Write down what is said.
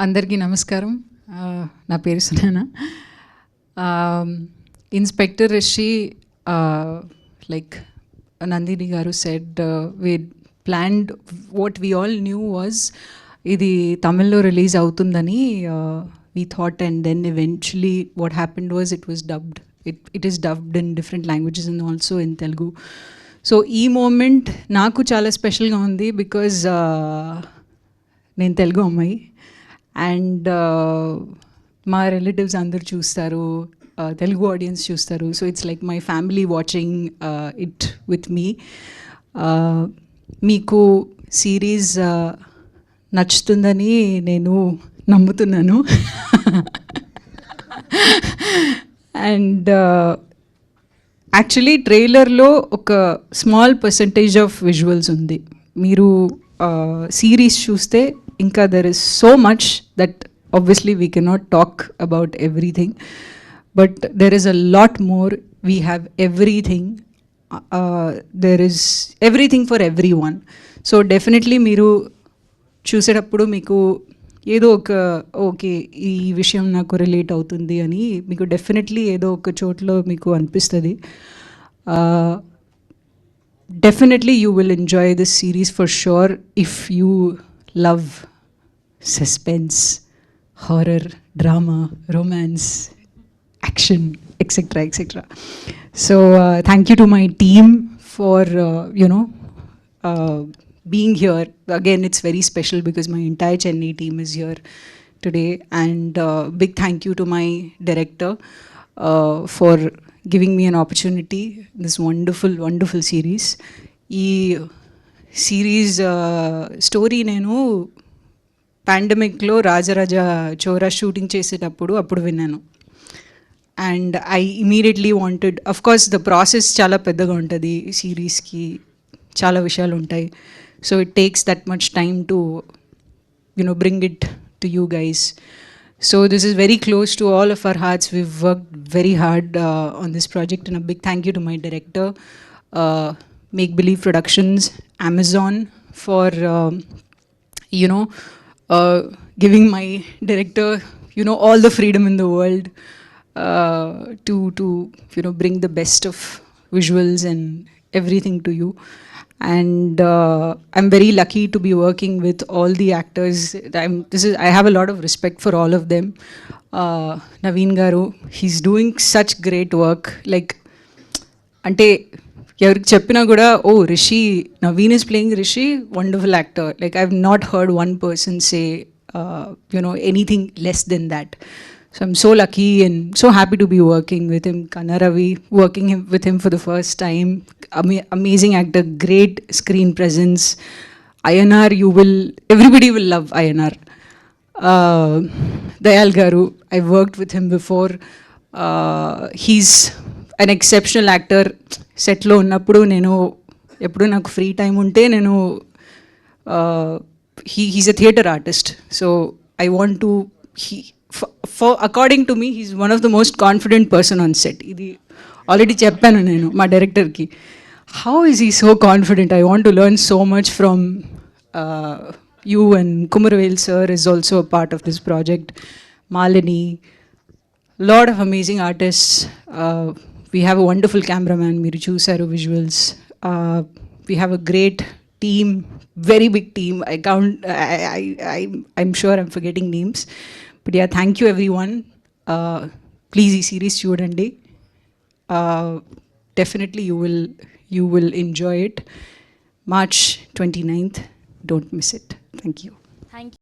అందరికీ నమస్కారం. నా పేరు Sunaina. Inspector Rishi, like Nandini garu said, we planned, what we all knew was ఇది తమిళ్లో రిలీజ్ అవుతుందని we thought, and then eventually what happened was it was dubbed. It is dubbed in different languages and also in Telugu. So ఈ moment నాకు చాలా స్పెషల్గా ఉంది because నేను తెలుగు అమ్మాయి అండ్ మా రిలేటివ్స్ అందరు చూస్తారు, తెలుగు ఆడియన్స్ చూస్తారు. So it's like my family watching it with me. మీకు సిరీస్ నచ్చుతుందని నేను నమ్ముతున్నాను. అండ్ యాక్చువల్లీ ట్రైలర్లో ఒక స్మాల్ పర్సంటేజ్ ఆఫ్ విజువల్స్ ఉంది. మీరు సిరీస్ చూస్తే ఇంకా there is so much that obviously we cannot talk about everything, but there is a lot more. We have everything. There is everything for everyone. So definitely మీరు చూసేటప్పుడు మీకు ఏదో ఒక okay ఈ విషయం నాకు రిలేట్ అవుతుంది అని మీకు డెఫినెట్లీ ఏదో ఒక చోట్లో మీకు అనిపిస్తుంది. Definitely you will enjoy this series for sure if you love suspense, horror, drama, romance, action, etc. So thank you to my team for being here. Again, it's very special because my entire Chennai team is here today, and big thank you to my director for giving me an opportunity, this wonderful series. Ee series story nenu పాండమిక్లో Raja Raja Chora shooting చేసేటప్పుడు అప్పుడు విన్నాను. And I immediately wanted, of course the process చాలా పెద్దగా ఉంటుంది, సిరీస్కి చాలా విషయాలు ఉంటాయి. So it takes that much time to bring it to you guys. So this is very close to all of our hearts. We've worked very hard on this project, and a big thank you to my director, make believe productions, Amazon for giving my director all the freedom in the world to bring the best of visuals and everything to you. And I'm very lucky to be working with all the actors. I have a lot of respect for all of them. Naveen garu, he's doing such great work. Like ante ఎవరికి చెప్పినా కూడా, ఓ Rishi, Naveen is playing Rishi, wonderful actor. Like I have not heard one person say anything less than that. So I'm so lucky and so happy to be working with him. Kanna Ravi, working with him for the first time. Amazing actor, great screen presence. INR, everybody will love INR. Dayal garu, I've worked with him before. He's an exceptional actor. సెట్లో ఉన్నప్పుడు నేను ఎప్పుడు నాకు free time ఉంటే నేను he's a theatre artist. So I want to according to me he's one of the most confident person on set. ఇది already చెప్పాను నేను మా డైరెక్టర్కి. How is he so confident? I want to learn so much from you. And Kumaravel sir is also a part of this project. Malini, lot of amazing artists. We have a wonderful cameraman, Miru Chusaru visuals. We have a great team, very big team. I'm sure I'm forgetting names. But yeah, thank you everyone. Please, ee series chudandi. Definitely you will enjoy it. March 29th. Don't miss it. Thank you. Thank you.